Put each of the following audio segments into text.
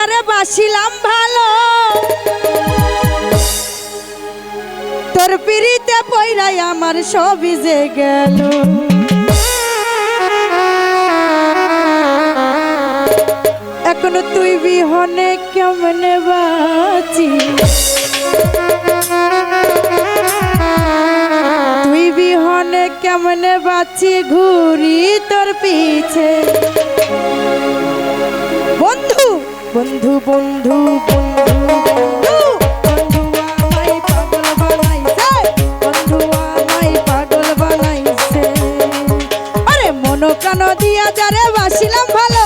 আরে বাসিলাম ভালো তোর পিড়িতে পইরাই আমার সবই যে গেল। এখনো তুই বিহনে কেমনে বাঁচি, তুই বিহনে কেমনে বাঁচি ঘুরি তোর পিছে। বন্ধু বন্ধু বন্ধু বন্ধু বন্ধু আমায় পাগল বানাইছে, বন্ধু আমায় পাগল বানাইছে। আরে মন প্রাণ দিয়া যারে বাসিলাম ভালো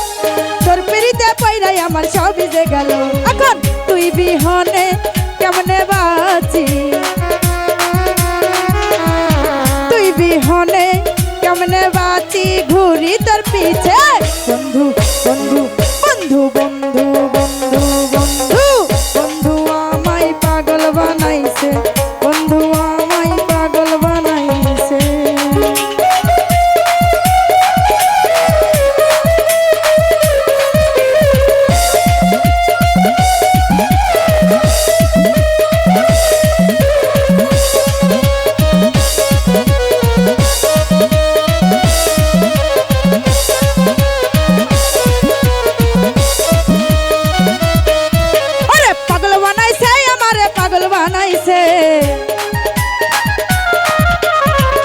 তোর পিড়িতে পইরাই আমার সবই যে গেল। এখন তুই বিহনে কেমনে বাঁচি, তুই বিহনে কেমনে বাঁচি ঘুরি তোর পিছে। বন্ধু বন্ধু বন্ধু বন্ধু বন্ধু বন্ধু বন্ধু আমায় পাগল বানাইছে, বন্ধু আমায় পাগল বানাইছে।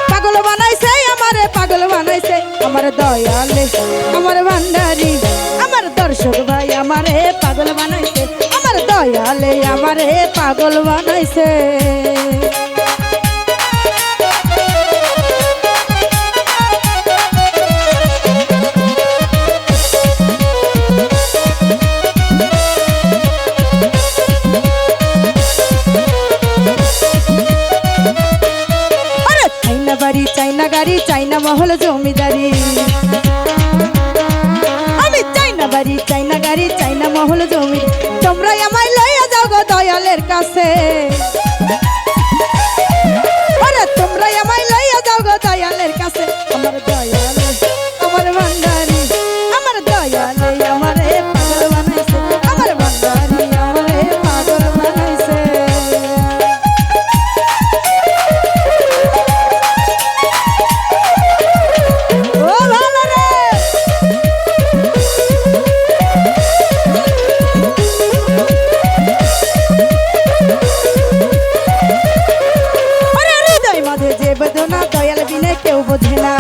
পাগল বানাইছে আমারে, পাগল বানাইছে আমার দয়ালে আমার ভান্ডারি আমার দর্শক ভাই আমারে পাগল বানাইছে, আমার দয়ালে আমারে পাগল বানাইছে। চাইনা গাড়ি চাইনা মহল জমিদারি, আমি চাইনা বাড়ি চাইনা গাড়ি চাইনা মহল জমি। তোমরা আমায় লইয়া যাও গো দয়ালের কাছে, আরে তোমরা আমায় লইয়া যাও গো দয়ালের কাছে। আমার দয়ালে আমার ভান্ডারি আমার দয়ালে আমারে পাগল বানাইছে, আমার ভান্ডারি আমারে পাগল বানাইছে। বেদনা দয়াল বিনে কেউ বোঝে না,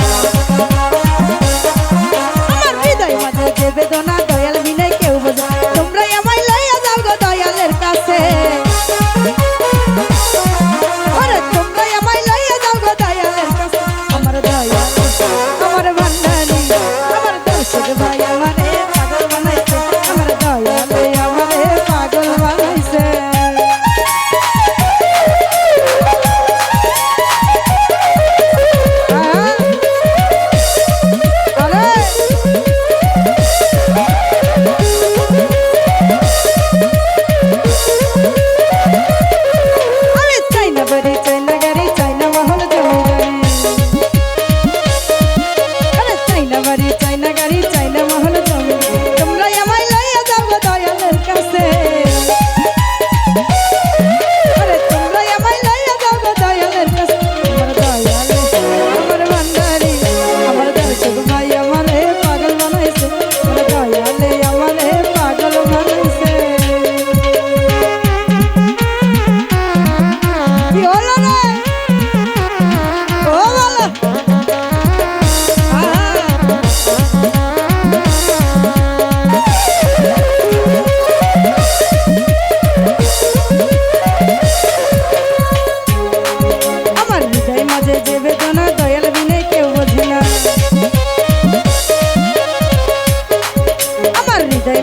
আমার হৃদয় মাঝে যে বেদনা দয়াল বিনে কেউ বোঝে। তোমরা আমায় লইয়া যাও গো দয়ালের কাছে, আরে তোমরা আমায় লইয়া যাও গো দয়ালের কাছে। আমার দয়াল আমার ভান্ডারি আমার দর্শক ভাই আমারে পাগল বানাইছে, আমার দয়ালে আমারে পাগল বানাইছে।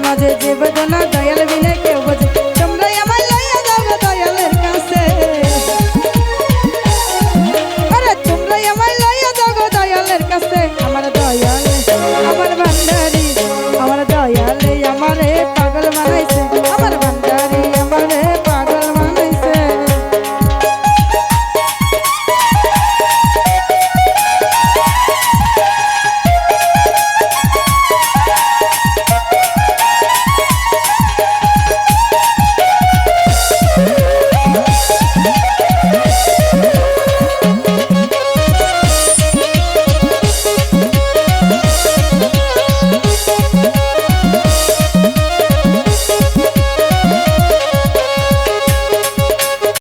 মাঝে যে বেদনা দয়াল বিনে